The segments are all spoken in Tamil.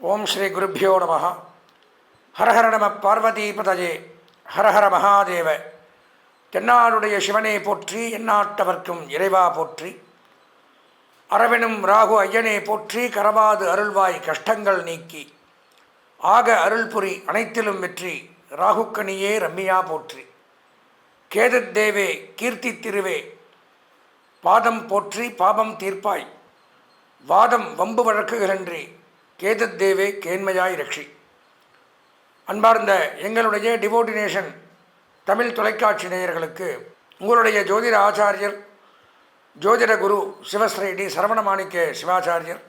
ஓம் ஸ்ரீ குருப்பியோ நம. ஹரஹர நம பார்வதிபதயே. ஹரஹர மகாதேவ. தென்னாடுடைய சிவனை போற்றி, எந்நாட்டவர்க்கும் இறைவா போற்றி. அரவெனும் ராகு ஐயனை போற்றி, கரவாது அருள்வாய் கஷ்டங்கள் நீக்கி ஆக அருள்புரி அனைத்திலும் வெற்றி, ராகுக்கணியே ரம்மியா போற்றி. கேதத்தேவே கீர்த்தி திருவே, பாதம் போற்றி பாபம் தீர்ப்பாய், வாதம் வம்பு வழக்குகளன்றி கேதத்தேவே கேண்மையாய் ரட்சி. அன்பார்ந்த எங்களுடைய டிவோட்டினேஷன் தமிழ் தொலைக்காட்சி நேயர்களுக்கு உங்களுடைய ஜோதிட ஆச்சாரியர் ஜோதிட குரு சிவஸ்ரீ டி சரவணமாணிக்க சிவாச்சாரியர்,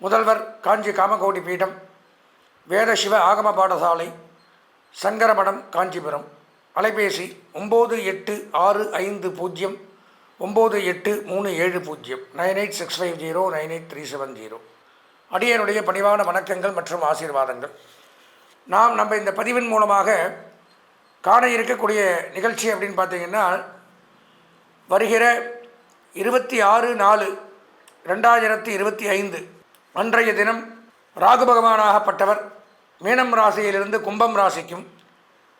முதல்வர் காஞ்சி காமகோடி பீடம், வேத சிவ ஆகம பாடசாலை, சங்கரமடம், காஞ்சிபுரம். அலைபேசி 9865098370 9865098370. அடியனுடைய பணிவான வணக்கங்கள் மற்றும் ஆசீர்வாதங்கள். நம்ம இந்த பதிவின் மூலமாக காண இருக்கக்கூடிய நிகழ்ச்சி அப்படின்னு பார்த்தீங்கன்னா, வருகிற 26/4/2025 அன்றைய தினம் ராகு பகவானாகப்பட்டவர் மீனம் ராசியிலிருந்து கும்பம் ராசிக்கும்,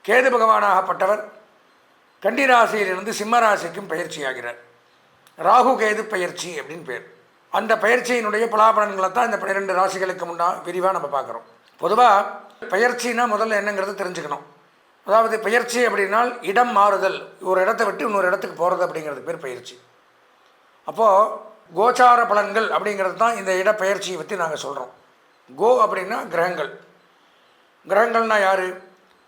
கேது பகவானாகப்பட்டவர் கன்னி ராசியிலிருந்து சிம்ம ராசிக்கும் பயிற்சியாகிறார். ராகு கேது பயிற்சி அப்படின்னு பேர். அந்த பயிற்சியினுடைய பலாபலன்களை தான் இந்த 12 ராசிகளுக்கு விரிவாக நம்ம பார்க்குறோம். பொதுவாக பயிற்சினா முதல்ல என்னங்கிறது தெரிஞ்சுக்கணும். அதாவது பயிற்சி அப்படின்னால் இடம் மாறுதல், ஒரு இடத்த விட்டு இன்னொரு இடத்துக்கு போகிறது அப்படிங்கிறது பேர் பயிற்சி. அப்போது கோச்சார பலன்கள் அப்படிங்கிறது தான் இந்த இடப்பெயர்ச்சியை பற்றி நாங்கள் சொல்கிறோம். கோ அப்படின்னா கிரகங்கள். கிரகங்கள்னால் யார்?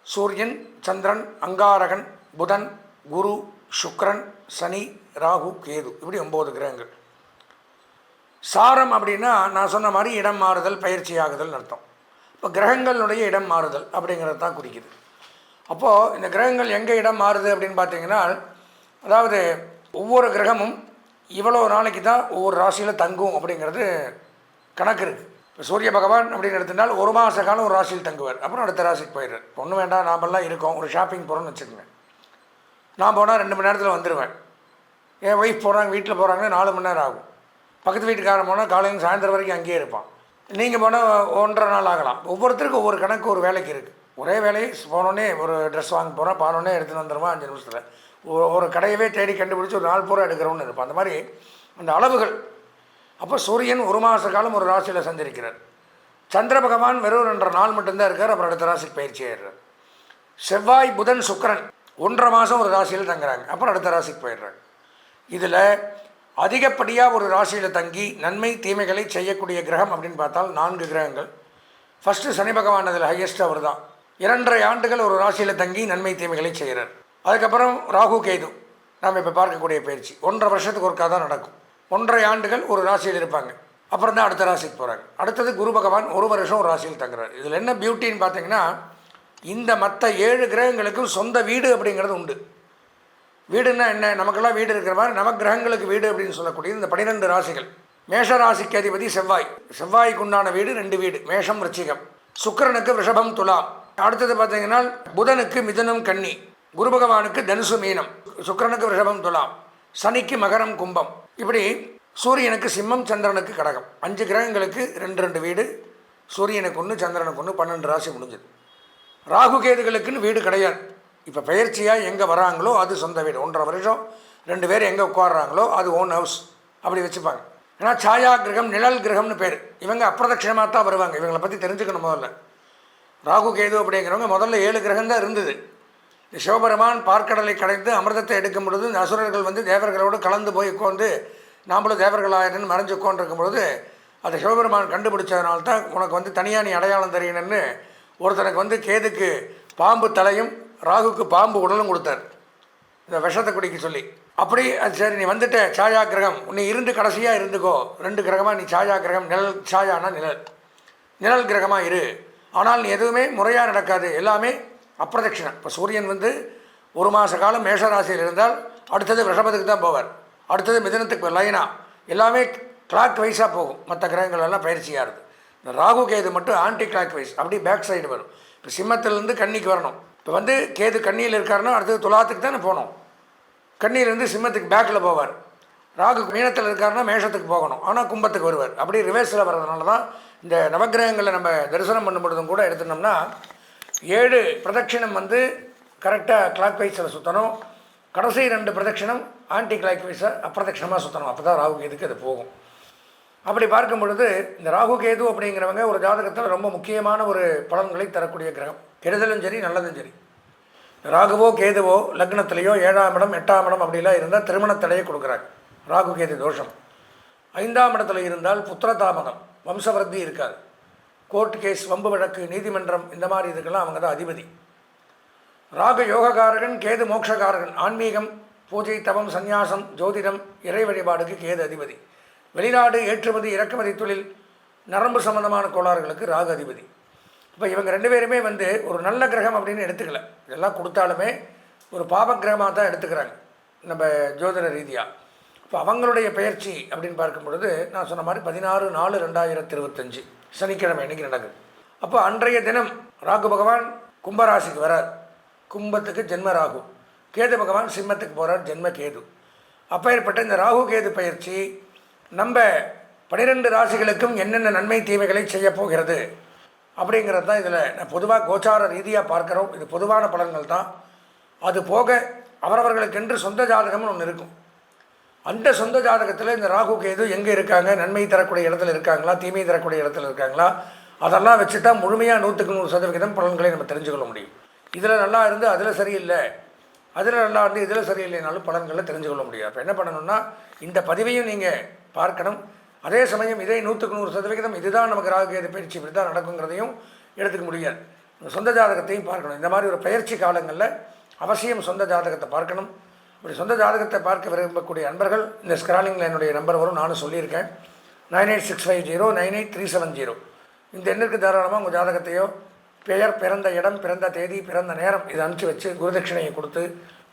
சூரியன், சந்திரன், அங்காரகன், புதன், குரு, சுக்கிரன், சனி, ராகு, கேது, இப்படி 9 கிரகங்கள். சாரம் அப்படின்னா நான் சொன்ன மாதிரி இடம் மாறுதல், பயிற்சி ஆகுதல் அர்த்தம். இப்போ கிரகங்களுடைய இடம் மாறுதல் அப்படிங்கிறது தான் குறிக்குது. அப்போது இந்த கிரகங்கள் எங்கே இடம் மாறுது அப்படின்னு பார்த்தீங்கன்னா, அதாவது ஒவ்வொரு கிரகமும் இவ்வளோ நாளைக்கு தான் ஒவ்வொரு ராசியில் தங்கும் அப்படிங்கிறது கணக்கு இருக்குது. இப்போ சூரிய பகவான் அப்படின்னு எடுத்துட்டால் 1 மாத காலம் ஒரு ராசியில் தங்குவார், அப்புறம் அடுத்த ராசிக்கு போயிடுறார். ஒன்றும் வேண்டாம், நாமெல்லாம் இருக்கோம், ஒரு ஷாப்பிங் போகிறோன்னு வச்சுக்கோங்க. நான் போனால் 2 மணி நேரத்தில் வந்துடுவேன். என் ஒய்ஃப் போகிறாங்க, வீட்டில் போகிறாங்கன்னா 4 மணி நேரம் ஆகும். பக்கத்து வீட்டுக்காரன் போனால் காலையில் சாயந்தரம் வரைக்கும் அங்கேயே இருப்பான். நீங்கள் போனால் 1.5 நாள் ஆகலாம். ஒவ்வொருத்தருக்கும் ஒவ்வொரு கணக்கு, ஒரு வேலைக்கு இருக்குது. ஒரே வேலையை போனோடனே ஒரு ட்ரெஸ் வாங்க போகிறோம், பானோடனே எடுத்துகிட்டு வந்துடுவோம் 5 நிமிஷத்தில். ஒரு கடையவே தேடி கண்டுபிடிச்சி ஒரு 4 பூரா எடுக்கிறோன்னு இருப்பான். அந்த மாதிரி அந்த அளவுகள். அப்போ சூரியன் 1 மாத காலம் ஒரு ராசியில் சஞ்சரிக்கிறார். சந்திர பகவான் வெறும் 2.5 நாள் மட்டும்தான் இருக்கார், அப்புறம் அடுத்த ராசிக்கு பயிற்சி ஆயிடுறார். செவ்வாய், புதன், சுக்கிரன் 1.5 மாதம் ஒரு ராசியில் தங்குறாங்க, அப்புறம் அடுத்த ராசிக்கு போயிடுறாங்க. இதில் அதிகப்படியாக ஒரு ராசியில் தங்கி நன்மை தீமைகளை செய்யக்கூடிய கிரகம் அப்படின்னு பார்த்தால் 4 கிரகங்கள். ஃபஸ்ட்டு சனி பகவான், அதில் ஹையஸ்ட் அவர் தான். 2.5 ஆண்டுகள் ஒரு ராசியில் தங்கி நன்மை தீமைகளை செய்கிறார். அதுக்கப்புறம் ராகு கேது நாம் இப்போ பார்க்கக்கூடிய பயிற்சி 1.5 வருஷத்துக்கு ஒருக்கா தான் நடக்கும். 1.5 ஆண்டுகள் ஒரு ராசியில் இருப்பாங்க, அப்புறம் தான் அடுத்த ராசிக்கு போகிறாங்க. அடுத்தது குரு பகவான் 1 வருஷம் ஒரு ராசியில் தங்குறார். இதில் என்ன பியூட்டின்னு பார்த்தீங்கன்னா, இந்த மற்ற 7 கிரகங்களுக்கும் சொந்த வீடு அப்படிங்கிறது உண்டு. வீடுன்னா என்ன? நமக்கெல்லாம் வீடு இருக்கிற மாதிரி நவகிரகங்களுக்கு வீடு அப்படின்னு சொல்லக்கூடிய இந்த 12 ராசிகள். மேஷ ராசிக்கு அதிபதி செவ்வாய். செவ்வாய்க்கு உண்டான வீடு 2 வீடு, மேஷம், ரிச்சிகம். சுக்கிரனுக்கு ரிஷபம், துலாம். அடுத்தது பார்த்தீங்கன்னா புதனுக்கு மிதுனம், கன்னி. குரு பகவானுக்கு தனுசு, மீனம். சுக்கிரனுக்கு ரிஷபம், துலாம். சனிக்கு மகரம், கும்பம். இப்படி சூரியனுக்கு சிம்மம், சந்திரனுக்கு கடகம். 5 கிரகங்களுக்கு 2 வீடு. சூரியனுக்கு 1, சந்திரனுக்கு 1, 12 ராசி முடிஞ்சது. ராகு கேதுகளுக்குன்னு வீடு கிடையாது. இப்போ பயிற்சியாக எங்கே வராங்களோ அது சொந்த வீடு. 1.5 வருஷம் 2 பேர் எங்கே உட்காடுறாங்களோ அது ஓன் ஹவுஸ், அப்படி வச்சுப்பாங்க. ஏன்னா சாயா கிரகம், நிழல் கிரகம்னு பேர். இவங்க அப்பிரதட்சிணமாக தான் வருவாங்க. இவங்களை பற்றி தெரிஞ்சுக்கணும். முதல்ல ராகு கேது அப்படிங்கிறவங்க முதல்ல 7 கிரகம் தான் இருந்தது. சிவபெருமான் பார்க்கடலை கடைந்து அமிர்தத்தை எடுக்கும் பொழுது இந்த அசுரர்கள் வந்து தேவர்களோடு கலந்து போய் உட்காந்து நாமளும் தேவர்களாயிரன்னு மறைஞ்சு உட்காந்துருக்கும் பொழுது அதை சிவபெருமான் கண்டுபிடிச்சதுனால தான் உனக்கு வந்து தனியாக நீ அடையாளம் தெரியணும்னு ஒருத்தனுக்கு வந்து கேதுக்கு பாம்பு தலையும் ராகுக்கு பாம்பு உடலும் கொடுத்தார், இந்த விஷத்தை குடிக்க சொல்லி. அப்படி அது சரி, நீ வந்துட்ட சாயா கிரகம், நீ இருந்து கடைசியாக இருந்துக்கோ. 2 கிரகமாக நீ சாயா கிரகம், நிழல். சாயானா நிழல் கிரகமாக இரு. ஆனால் நீ எதுவுமே முறையாக நடக்காது, எல்லாமே அப்பிரதட்சிணம். இப்போ சூரியன் வந்து 1 மாத காலம் மேஷராசியில் இருந்தால் அடுத்தது ரிஷபத்துக்கு தான் போவார், அடுத்தது மிதனத்துக்கு லைனா, எல்லாமே கிளாக் வைஸாக போகும். மற்ற கிரகங்கள் எல்லாம் பயிற்சியாக இருக்குது. இந்த ராகு கேது மட்டும் ஆன்டி கிளாக் வைஸ், அப்படி பேக் சைடு வரும். இப்போ சிம்மத்திலேருந்து கன்னிக்கு வரணும். இப்போ வந்து கேது கன்னியில் இருக்காருன்னா அடுத்தது துலாத்துக்கு தானே போகணும். கன்னியிலேருந்து சிம்மத்துக்கு பேக்கில் போவார். ராகு மீனத்தில் இருக்காருன்னா மேஷத்துக்கு போகணும், ஆனால் கும்பத்துக்கு வருவார். அப்படி ரிவர்ஸில் வர்றதுனால தான் இந்த நவக்கிரகங்களை நம்ம தரிசனம் பண்ணும் பொழுதும் கூட எடுத்துனோம்னா 7 பிரதட்சிணம் வந்து கரெக்டாக கிளாக் வைஸில் சுற்றணும். கடைசி 2 பிரதட்சிணம் ஆன்டி கிளாக் வைஸை அப்பிரதட்சிணமாக சுற்றணும். அப்போ தான் ராகு கேதுக்கு அது போகும். அப்படி பார்க்கும் பொழுது இந்த ராகு கேது அப்படிங்கிறவங்க ஒரு ஜாதகத்தில் ரொம்ப முக்கியமான ஒரு பலன்களை தரக்கூடிய கிரகம். கெடுதலும் சரி நல்லதும் சரி. ராகுவோ கேதுவோ லக்னத்திலேயோ 7ஆம் இடம் 8ஆம் இடம் அப்படிலாம் இருந்தால் திருமணத்தடையை கொடுக்குறாங்க. ராகு கேது தோஷம். 5ஆம் இடத்துல இருந்தால் புத்திரதாமதம், வம்சவருத்தி இருக்காது. கோர்ட் கேஸ், வம்பு வழக்கு, நீதிமன்றம், இந்த மாதிரி இதுக்கெல்லாம் அவங்க தான் அதிபதி. ராகு யோககாரகன், கேது மோட்சகாரகன். ஆன்மீகம், பூஜை, தவம், சந்நியாசம், ஜோதிடம், இறை வழிபாடுக்கு கேது அதிபதி. வெளிநாடு, ஏற்றுமதி, இறக்குமதி தொழில், நரம்பு சம்பந்தமான கோளாறுகளுக்கு ராகு அதிபதி. இப்போ இவங்க 2 பேருமே வந்து ஒரு நல்ல கிரகம் அப்படின்னு எடுத்துக்கல. இதெல்லாம் கொடுத்தாலுமே ஒரு பாப கிரகமாக தான் எடுத்துக்கிறாங்க நம்ம ஜோதிட ரீதியாக. இப்போ அவங்களுடைய பயிற்சி அப்படின்னு பார்க்கும் பொழுது நான் சொன்ன மாதிரி 16/4/2025 சனிக்கிழமை இன்றைக்கி நடக்குது. அப்போ அன்றைய தினம் ராகு பகவான் கும்பராசிக்கு வரார். கும்பத்துக்கு ஜென்ம ராகு. கேது பகவான் சிம்மத்துக்கு போகிறார், ஜென்ம கேது. அப்பேற்பட்ட இந்த ராகு கேது பயிற்சி நம்ம 12 ராசிகளுக்கும் என்னென்ன நன்மை தீமைகளை செய்ய போகிறது அப்படிங்கிறது தான் இதில் நான் பொதுவாக கோச்சார ரீதியாக பார்க்குறோம். இது பொதுவான பலன்கள் தான். அது போக அவரவர்களுக்கென்று சொந்த ஜாதகம்னு ஒன்று இருக்கும். அந்த சொந்த ஜாதகத்தில் இந்த ராகு கேது எங்கே இருக்காங்க, நன்மை தரக்கூடிய இடத்துல இருக்காங்களா, தீமை தரக்கூடிய இடத்துல இருக்காங்களா, அதெல்லாம் வச்சு தான் முழுமையாக 100% பலன்களை நம்ம தெரிஞ்சுக்கொள்ள முடியும். இதில் நல்லா இருந்து அதில் சரியில்லை, அதில் நல்லா இருந்து இதில் சரியில்லைனாலும் பலன்களை தெரிஞ்சுக்கொள்ள முடியாது. அப்போ என்ன பண்ணணும்னா இந்த பதிவையும் நீங்கள் பார்க்கணும். அதே சமயம் இதை 100% இதுதான் நமக்கு ராகு கேது பயிற்சி இப்படி தான் நடக்குங்கிறதையும் எடுத்துக்க முடியாது. சொந்த ஜாதகத்தையும் பார்க்கணும். இந்த மாதிரி ஒரு பயிற்சி காலங்களில் அவசியம் சொந்த ஜாதகத்தை பார்க்கணும். இப்படி சொந்த ஜாதகத்தை பார்க்க விரும்பக்கூடிய அன்பர்கள் இந்த ஸ்க்ராலிங்கில் என்னுடைய நம்பர் வரும், நானும் சொல்லியிருக்கேன். 9865098370. இந்த எண்ணிற்கு தாராளமாக உங்கள் ஜாதகத்தையோ பெயர், பிறந்த இடம், பிறந்த தேதி, பிறந்த நேரம் இதை அனுப்பிச்சி வச்சு குருதட்சிணையை கொடுத்து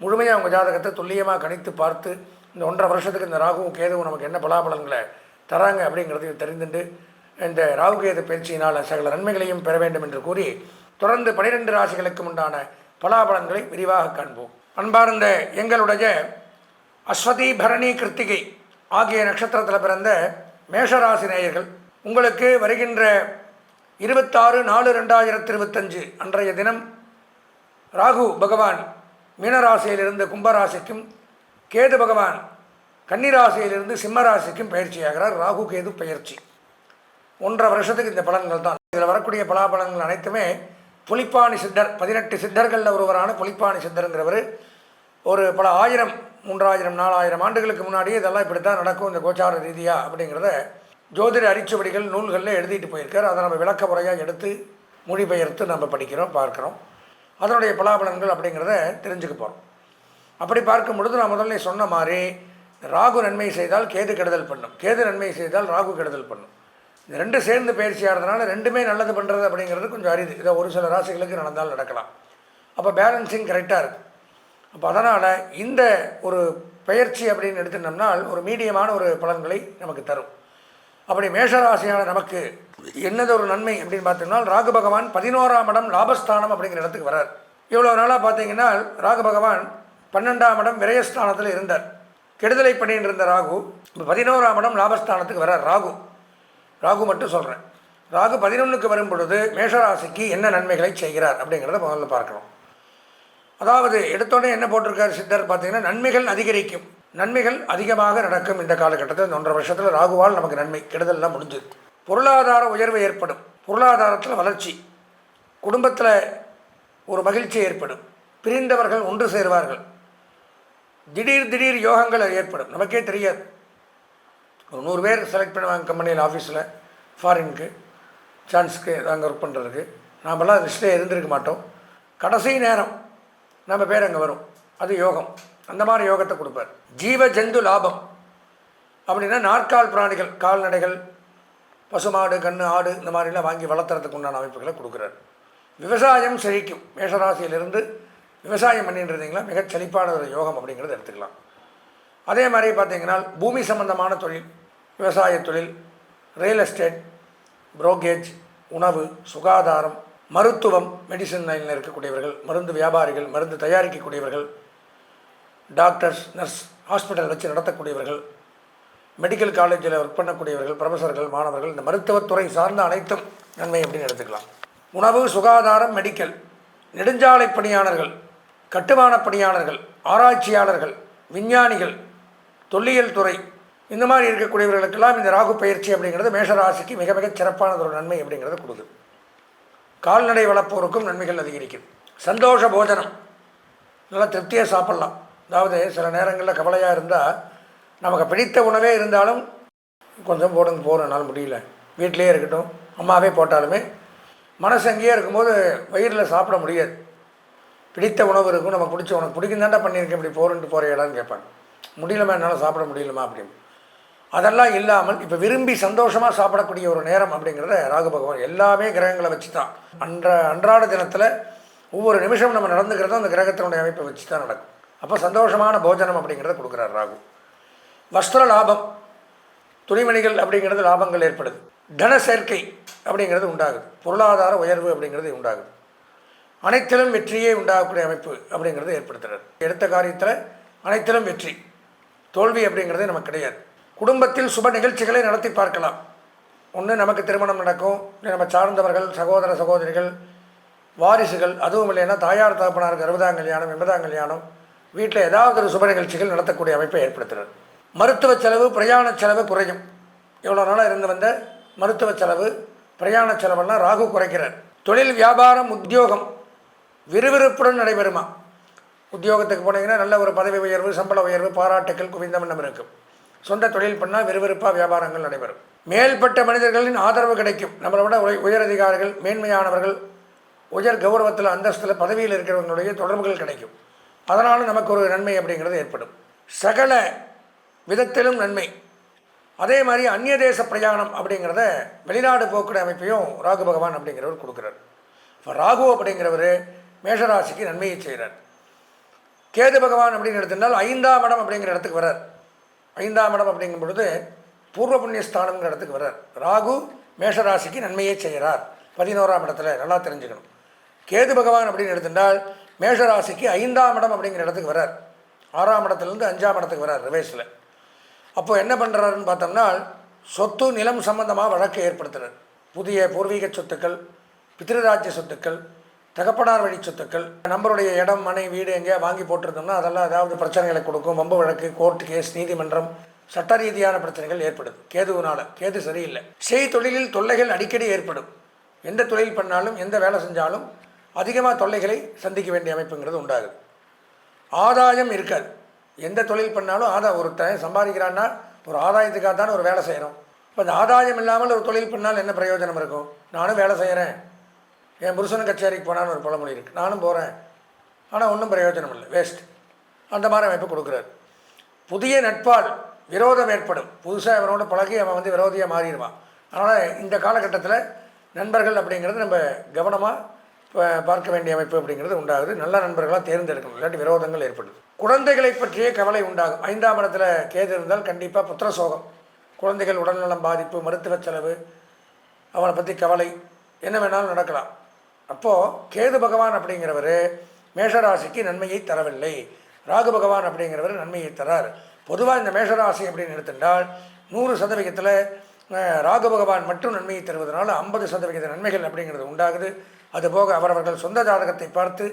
முழுமையாக உங்கள் ஜாதகத்தை துல்லியமாக கணித்து பார்த்து இந்த 1.5 வருஷத்துக்கு இந்த ராகுவும் கேதுவும் நமக்கு என்ன பலாபலன்களை தராங்க அப்படிங்கிறதையும் தெரிந்துட்டு இந்த ராகு கேது பயிற்சியினால் சகல நன்மைகளையும் பெற வேண்டும் என்று கூறி தொடர்ந்து 12 ராசிகளுக்கும் உண்டான பலாபலன்களை விரிவாக காண்போம். அன்பார்ந்த எங்களுடைய அஸ்வதி, பரணி, கிருத்திகை ஆகிய நட்சத்திரத்தில் பிறந்த மேஷராசி நேயர்கள், உங்களுக்கு வருகின்ற 26/4/2025 அன்றைய தினம் ராகு பகவான் மீனராசியிலிருந்து கும்பராசிக்கும், கேது பகவான் கன்னிராசியிலிருந்து சிம்மராசிக்கும் பயிற்சியாகிறார். ராகு கேது பயிற்சி 1.5 வருஷத்துக்கு இந்த பலன்கள் தான். இதில் வரக்கூடிய பலாபலன்கள் அனைத்துமே புலிப்பாணி சித்தர், 18 சித்தர்களில் ஒருவரான புலிப்பாணி சித்தருங்கிறவர் ஒரு பல 1000, 3000, 4000 ஆண்டுகளுக்கு முன்னாடியே இதெல்லாம் இப்படி தான் நடக்கும் இந்த கோச்சார ரீதியாக அப்படிங்கிறத ஜோதிட அரிச்சுவடிகள் நூல்களில் எழுதிட்டு போயிருக்கார். அதை நம்ம விளக்க முறையாக எடுத்து மொழிபெயர்த்து நம்ம படிக்கிறோம், பார்க்குறோம். அதனுடைய பலாபலன்கள் அப்படிங்கிறத தெரிஞ்சுக்க போகிறோம். அப்படி பார்க்கும் பொழுது நான் முதல்ல சொன்ன மாதிரி ராகு நன்மை செய்தால் கேது கெடுதல் பண்ணும், கேது நன்மை செய்தால் ராகு கெடுதல் பண்ணும். இந்த 2 சேர்ந்து பயிற்சி ஆகிறதுனால 2மே நல்லது பண்ணுறது அப்படிங்கிறது கொஞ்சம் அரிது. இதை ஒரு சில ராசிகளுக்கு நடந்தால் நடக்கலாம். அப்போ பேலன்சிங் கரெக்டாக இருக்குது. அப்போ அதனால் இந்த ஒரு பயிற்சி அப்படின்னு எடுத்துட்டோம்னால் ஒரு மீடியமான ஒரு பலன்களை நமக்கு தரும். அப்படி மேஷராசியான நமக்கு என்னது ஒரு நன்மை அப்படின்னு பார்த்தோம்னா ராகு பகவான் 11ஆம் இடம் லாபஸ்தானம் அப்படிங்கிற இடத்துக்கு வரார். இவ்வளோ நாளாக பார்த்தீங்கன்னா ராகு பகவான் 12ஆம் இடம் விரயஸ்தானத்தில் இருந்தார். கெடுதலை பண்ணிட்டு இருந்த ராகு இப்போ 11ஆம் இடம் லாபஸ்தானத்துக்கு வரார். ராகு மட்டும் சொல்கிறேன். ராகு 11க்கு வரும் பொழுது மேஷராசிக்கு என்ன நன்மைகளை செய்கிறார் அப்படிங்கிறத முதல்ல பார்க்கணும். அதாவது எடுத்தோடனே என்ன போட்டிருக்கார் சித்தர் பார்த்தீங்கன்னா நன்மைகள் அதிகரிக்கும், நன்மைகள் அதிகமாக நடக்கும். இந்த காலகட்டத்தில் இந்த 1.5 வருஷத்தில் ராகுவால் நமக்கு நன்மை, கெடுதல்லாம் முடிஞ்சது. பொருளாதார உயர்வு ஏற்படும், பொருளாதாரத்தில் வளர்ச்சி, குடும்பத்தில் ஒரு மகிழ்ச்சி ஏற்படும், பிரிந்தவர்கள் ஒன்று சேர்வார்கள், திடீர் யோகங்கள் ஏற்படும். நமக்கே தெரியாது. ஒரு 100 பேர் செலக்ட் பண்ணுவாங்க கம்பெனியில், ஆஃபீஸில், ஃபாரினுக்கு சான்ஸுக்கு அங்கே ஒர்க் பண்ணுறதுக்கு. நாமெல்லாம் லிஸ்ட்டில் இருந்திருக்க மாட்டோம். கடைசி நேரம் நம்ம பேர் அங்கே வரும். அது யோகம். அந்த மாதிரி யோகத்தை கொடுப்பார். ஜீவ ஜந்து லாபம் அப்படின்னா நாற்கால் பிராணிகள், கால்நடைகள், பசுமாடு, கன்று, ஆடு இந்த மாதிரிலாம் வாங்கி வளர்த்துறதுக்கு உண்டான அமைப்புகளை கொடுக்குறார். விவசாயம் செழிக்கும். மேஷராசியிலிருந்து விவசாயம் பண்ணிட்டு இருந்தீங்களா மிகச் செழிப்பான ஒரு யோகம் அப்படிங்கிறத எடுத்துக்கலாம். அதே மாதிரி பார்த்திங்கன்னா பூமி சம்பந்தமான தொழில், விவசாய தொழில், ரியல் எஸ்டேட், புரோக்கேஜ், உணவு, சுகாதாரம், மருத்துவம், மெடிசன் லைனில் இருக்கக்கூடியவர்கள், மருந்து வியாபாரிகள், மருந்து தயாரிக்கக்கூடியவர்கள், டாக்டர்ஸ், நர்ஸ், ஹாஸ்பிட்டல் வச்சு நடத்தக்கூடியவர்கள், மெடிக்கல் காலேஜில் ஒர்க் பண்ணக்கூடியவர்கள், ப்ரொஃபஸர்கள், மாணவர்கள், இந்த மருத்துவத்துறை சார்ந்த அனைத்தும் நன்மை அப்படின்னு எடுத்துக்கலாம். உணவு, சுகாதாரம், மெடிக்கல், நெடுஞ்சாலை பணியாளர்கள், கட்டுமான பணியாளர்கள், ஆராய்ச்சியாளர்கள், விஞ்ஞானிகள், தொல்லியல் துறை, இந்த மாதிரி இருக்கக்கூடியவர்களுக்கெல்லாம் இந்த ராகு பயிற்சி அப்படிங்கிறது மேஷராசிக்கு மிக மிக சிறப்பானது ஒரு நன்மை அப்படிங்கிறத கொடுக்குது. கால்நடை வளர்ப்போருக்கும் நன்மைகள் அதிகரிக்கும். சந்தோஷ போஜனம், நல்லா திருப்தியாக சாப்பிட்லாம். அதாவது சில நேரங்களில் கவலையாக இருந்தால் நமக்கு பிடித்த உணவே இருந்தாலும் கொஞ்சம் போடுங்க என்னால் முடியல, வீட்டிலே இருக்கட்டும், அம்மாவே போட்டாலுமே மனசு அங்கேயே இருக்கும்போது வயிறில் சாப்பிட முடியாது. பிடித்த உணவு இருக்கும், நமக்கு பிடிச்ச உணவு பிடிக்கும் தாண்டா பண்ணியிருக்கேன், இப்படி போகிறேன்ட்டு போகிற இடம்னு கேட்பாங்க. முடியலமா, என்னால் சாப்பிட முடியலமா அப்படின்னு. அதெல்லாம் இல்லாமல் இப்போ விரும்பி சந்தோஷமாக சாப்பிடக்கூடிய ஒரு நேரம் அப்படிங்கிறத ராகு பகவான் எல்லாமே கிரகங்களை வச்சு தான் அன்றாட தினத்தில் ஒவ்வொரு நிமிஷம் நம்ம நடந்துக்கிறதும் அந்த கிரகத்தினுடைய அமைப்பை வச்சு தான் நடக்கும். அப்போ சந்தோஷமான போஜனம் அப்படிங்கிறத கொடுக்குறார் ராகு. வஸ்திர லாபம், துணிமணிகள் அப்படிங்கிறது லாபங்கள் ஏற்படுது. தன சேர்க்கை அப்படிங்கிறது உண்டாகுது. பொருளாதார உயர்வு அப்படிங்கிறது உண்டாகுது. அனைத்திலும் வெற்றியே உண்டாகக்கூடிய அமைப்பு அப்படிங்கிறது ஏற்படுத்துகிறது. எடுத்த காரியத்தில் அனைத்திலும் வெற்றி, தோல்வி அப்படிங்கிறது நமக்கு கிடையாது. குடும்பத்தில் சுப நிகழ்ச்சிகளை நடத்தி பார்க்கலாம். ஒன்று நமக்கு திருமணம் நடக்கும், இல்லை நம்ம சார்ந்தவர்கள், சகோதர சகோதரிகள், வாரிசுகள், அதுவும் இல்லைன்னா தாயார் தகப்பனாருக்கு 60ஆம் கல்யாணம், 80ஆம் கல்யாணம், வீட்டில் ஏதாவது ஒரு சுப நிகழ்ச்சிகள் நடத்தக்கூடிய அமைப்பை ஏற்படுத்துகிறது. மருத்துவ செலவு, பிரயாண செலவு குறையும். எவ்வளோ நாளாக இருந்து வந்த மருத்துவ செலவு, பிரயாண செலவெல்லாம் ராகு குறைக்கிறார். தொழில், வியாபாரம், உத்தியோகம் விறுவிறுப்புடன் நடைபெறுமா. உத்தியோகத்துக்கு போனீங்கன்னா நல்ல ஒரு பதவி உயர்வு, சம்பள உயர்வு, பாராட்டுக்கள் குவிந்த வண்ணம் இருக்கும். சொந்த தொழில் பண்ணால் விறுவிறுப்பாக வியாபாரங்கள் நடைபெறும். மேல்பட்ட மனிதர்களின் ஆதரவு கிடைக்கும். நம்மளை விட உயரதிகாரிகள், மேன்மையானவர்கள், உயர் கௌரவத்தில், அந்தஸ்தில், பதவியில் இருக்கிறவங்களுடைய தொடர்புகள் கிடைக்கும். அதனாலும் நமக்கு ஒரு நன்மை அப்படிங்கிறது ஏற்படும். சகல விதத்திலும் நன்மை. அதே மாதிரி அந்நிய தேச பிரயாணம் அப்படிங்கிறத, வெளிநாடு போக்குற அமைப்பையும் ராகு பகவான் அப்படிங்கிறவர் கொடுக்குறார். இப்போ ராகு அப்படிங்கிறவர் மேஷராசிக்கு நன்மையை செய்கிறார். கேது பகவான் அப்படின்னு எடுத்துட்டால் 5ஆம் இடம் அப்படிங்கிற இடத்துக்கு வர்றார். 5ஆம் இடம் அப்படிங்கும் பொழுது பூர்வ புண்ணியஸ்தானம்ங்கிற இடத்துக்கு வர்றார். ராகு மேஷராசிக்கு நன்மையை செய்கிறார் 11ஆம் இடத்துல. நல்லா தெரிஞ்சுக்கணும். கேது பகவான் அப்படின்னு எடுத்துட்டால் மேஷராசிக்கு 5ஆம் இடம் அப்படிங்கிற இடத்துக்கு வர்றார். 6ஆம் இடத்துலேருந்து 5ஆம் இடத்துக்கு வர்றார் ரிவேஸில். அப்போது என்ன பண்ணுறாருன்னு பார்த்தோம்னா, சொத்து நிலம் சம்பந்தமாக வழக்கை ஏற்படுத்துகிறார். புதிய பூர்வீக சொத்துக்கள், பித்ருராஜ்ய சொத்துக்கள், தகப்பனார் வழி சொத்துக்கள், நம்மளுடைய இடம், மனை, வீடு எங்கேயா வாங்கி போட்டிருந்தோம்னா அதெல்லாம் ஏதாவது பிரச்சனைகளை கொடுக்கும். வம்பு வழக்கு, கோர்ட்டு கேஸ், நீதிமன்றம், சட்ட ரீதியான பிரச்சனைகள் ஏற்படுது கேதுவினால். கேது சரியில்லை. தொழிலில் தொல்லைகள் அடிக்கடி ஏற்படும். எந்த தொழில் பண்ணாலும், எந்த வேலை செஞ்சாலும் அதிகமாக தொல்லைகளை சந்திக்க வேண்டிய அமைப்புங்கிறது உண்டாகுது. ஆதாயம் இருக்காது. எந்த தொழில் பண்ணாலும் ஒருத்தன் சம்பாதிக்கிறான்னா ஒரு ஆதாயத்துக்காக தானே ஒரு வேலை செய்கிறோம். இப்போ அந்த ஆதாயம் இல்லாமல் ஒரு தொழில் பண்ணால் என்ன பிரயோஜனம் இருக்கும்? நானும் வேலை செய்கிறேன், என் புருஷனும் கச்சேரிக்கு போனான்னு ஒரு பழமொழி இருக்குது, நானும் போகிறேன், ஆனால் ஒன்றும் பிரயோஜனம் இல்லை, வேஸ்ட். அந்த மாதிரி அமைப்பு கொடுக்குறாரு. புதிய நட்பால் விரோதம் ஏற்படும். புதுசாக அவனோட பழகி அவன் விரோதியாக மாறிடுவான். அதனால் இந்த காலகட்டத்தில் நண்பர்கள் அப்படிங்கிறது நம்ம கவனமாக பார்க்க வேண்டிய அமைப்பு அப்படிங்கிறது உண்டாகுது. நல்ல நண்பர்களாக தேர்ந்தெடுக்கணும், இல்லாட்டி விரோதங்கள் ஏற்படுது. குழந்தைகளை பற்றிய கவலை உண்டாகும். 5ஆம் இடத்துல கேது இருந்தால் கண்டிப்பாக புத்திர சோகம், குழந்தைகள் உடல்நலம் பாதிப்பு, மருத்துவ செலவு, அவனை பற்றி கவலை, என்ன வேணாலும் நடக்கலாம். அப்போது கேது பகவான் அப்படிங்கிறவர் மேஷராசிக்கு நன்மையை தரவில்லை. ராகு பகவான் அப்படிங்கிறவர் நன்மையை தரார். பொதுவாக இந்த மேஷராசி அப்படின்னு எடுத்துட்டால் 100% ராகு பகவான் மட்டும் நன்மையை தருவதனால 50% நன்மைகள் அப்படிங்கிறது உண்டாகுது. அதுபோக அவரவர்கள் சொந்த ஜாதகத்தை பார்த்து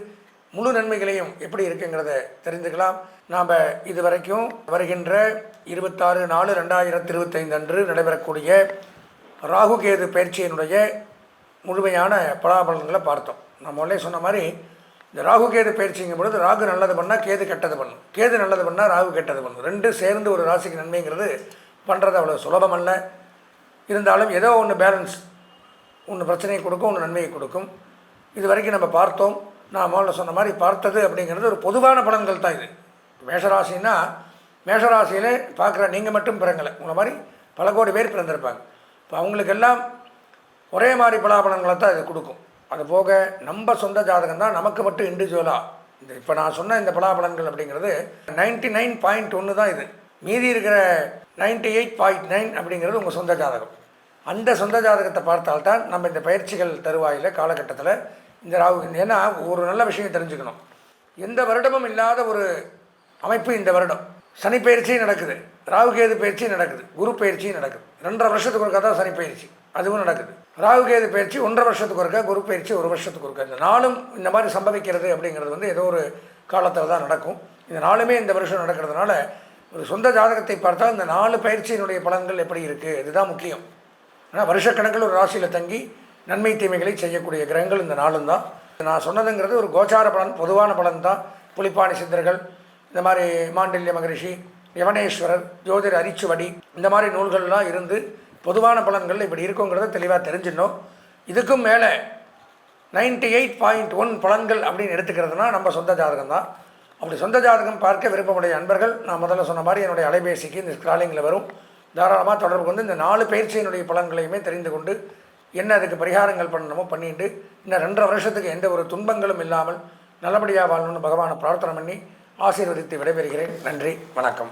முழு நன்மைகளையும் எப்படி இருக்குங்கிறத தெரிந்துக்கலாம். நாம் இதுவரைக்கும் வருகின்ற 26/4/2025 அன்று நடைபெறக்கூடிய ராகு கேது பயிற்சியினுடைய முழுமையான பலாபலன்களை பார்த்தோம். நான் முதல்ல சொன்ன மாதிரி இந்த ராகு கேது பயிற்சிங்கும் பொழுது ராகு நல்லது பண்ணால் கேது கெட்டது பண்ணும், கேது நல்லது பண்ணால் ராகு கெட்டது பண்ணும். ரெண்டும் சேர்ந்து ஒரு ராசிக்கு நன்மைங்கிறது பண்ணுறது அவ்வளோ சுலபம் அல்ல. இருந்தாலும் ஏதோ ஒன்று பேலன்ஸ், ஒன்று பிரச்சனையை கொடுக்கும், ஒன்று நன்மையை கொடுக்கும். இது வரைக்கும் நம்ம பார்த்தோம். நான் முதல்ல சொன்ன மாதிரி பார்த்தது அப்படிங்கிறது ஒரு பொதுவான பலன்கள் தான். இது மேஷராசின்னா மேஷராசியில் பார்க்குற நீங்கள் மட்டும் பிறங்கலை, உங்களை மாதிரி பல கோடி பேர் பிறந்திருப்பாங்க. இப்போ அவங்களுக்கெல்லாம் ஒரே மாதிரி பலாபலன்களை தான் இது கொடுக்கும். அதுபோக நம்ம சொந்த ஜாதகம் தான் நமக்கு மட்டும் இண்டிவிஜுவலாக இந்த இப்போ நான் சொன்ன இந்த பலாபலன்கள் அப்படிங்கிறது 99.1 தான் இது. மீதி இருக்கிற 98.9 அப்படிங்கிறது உங்கள் சொந்த ஜாதகம். அந்த சொந்த ஜாதகத்தை பார்த்தால்தான் நம்ம இந்த பயிற்சிகள் தருவாயில் காலகட்டத்தில் இந்த ராகு. ஏன்னா ஒரு நல்ல விஷயம் தெரிஞ்சுக்கணும், எந்த வருடமும் இல்லாத ஒரு அமைப்பு இந்த வருடம் சனி பயிற்சி நடக்குது. ராகுகேது பயிற்சி நடக்குது, குரு பயிற்சியும் நடக்குது. 2.5 வருஷத்துக்கு ஒருக்கா தான் சனி பயிற்சி, அதுவும் நடக்குது. ராகுகேது பயிற்சி 1.5 வருஷத்துக்கு ஒருக்கா, குரு பயிற்சி 1 வருஷத்துக்கு ஒருக்கா. இந்த நாளும் இந்த மாதிரி சம்பவிக்கிறது அப்படிங்கிறது வந்து ஏதோ ஒரு காலத்தில் தான் நடக்கும். இந்த நாளுமே இந்த வருஷம் நடக்கிறதுனால ஒரு சொந்த ஜாதகத்தை பார்த்தால் இந்த 4 பயிற்சியினுடைய பலன்கள் எப்படி இருக்குது, இதுதான் முக்கியம். ஆனால் வருஷக்கணக்கில் ஒரு ராசியில் தங்கி நன்மை தீமைகளை செய்யக்கூடிய கிரகங்கள் இந்த நாளும் தான். நான் சொன்னதுங்கிறது ஒரு கோச்சார பலன், பொதுவான பலன் தான். புலிப்பாணி சித்தர்கள், இந்த மாதிரி மாண்டல்ய மகரிஷி, யவனேஸ்வரர், ஜோதிட அரிச்சுவடி, இந்த மாதிரி நூல்கள்லாம் இருந்து பொதுவான பலன்கள் இப்படி இருக்குங்கிறத தெளிவாக தெரிஞ்சிடணும். இதுக்கும் மேலே 98.1 பலன்கள் அப்படின்னு எடுத்துக்கிறதுனா நம்ம சொந்த ஜாதகம் தான். அப்படி சொந்த ஜாதகம் பார்க்க விருப்பமுடைய அன்பர்கள், நான் முதல்ல சொன்ன மாதிரி என்னுடைய அலைபேசிக்கு இந்த ஸ்க்ராலிங்கில் வரும், தாராளமாக தொடர்பு கொண்டு இந்த 4 பயிற்சியினுடைய பலன்களையுமே தெரிந்து கொண்டு என்ன அதுக்கு பரிகாரங்கள் பண்ணணுமோ பண்ணிட்டு இன்னும் 2.5 வருஷத்துக்கு எந்த ஒரு துன்பங்களும் இல்லாமல் நல்லபடியாக வாழணும்னு பகவானை பிரார்த்தனை பண்ணி ஆசீர்வதித்து விடைபெறுகிறேன். நன்றி, வணக்கம்.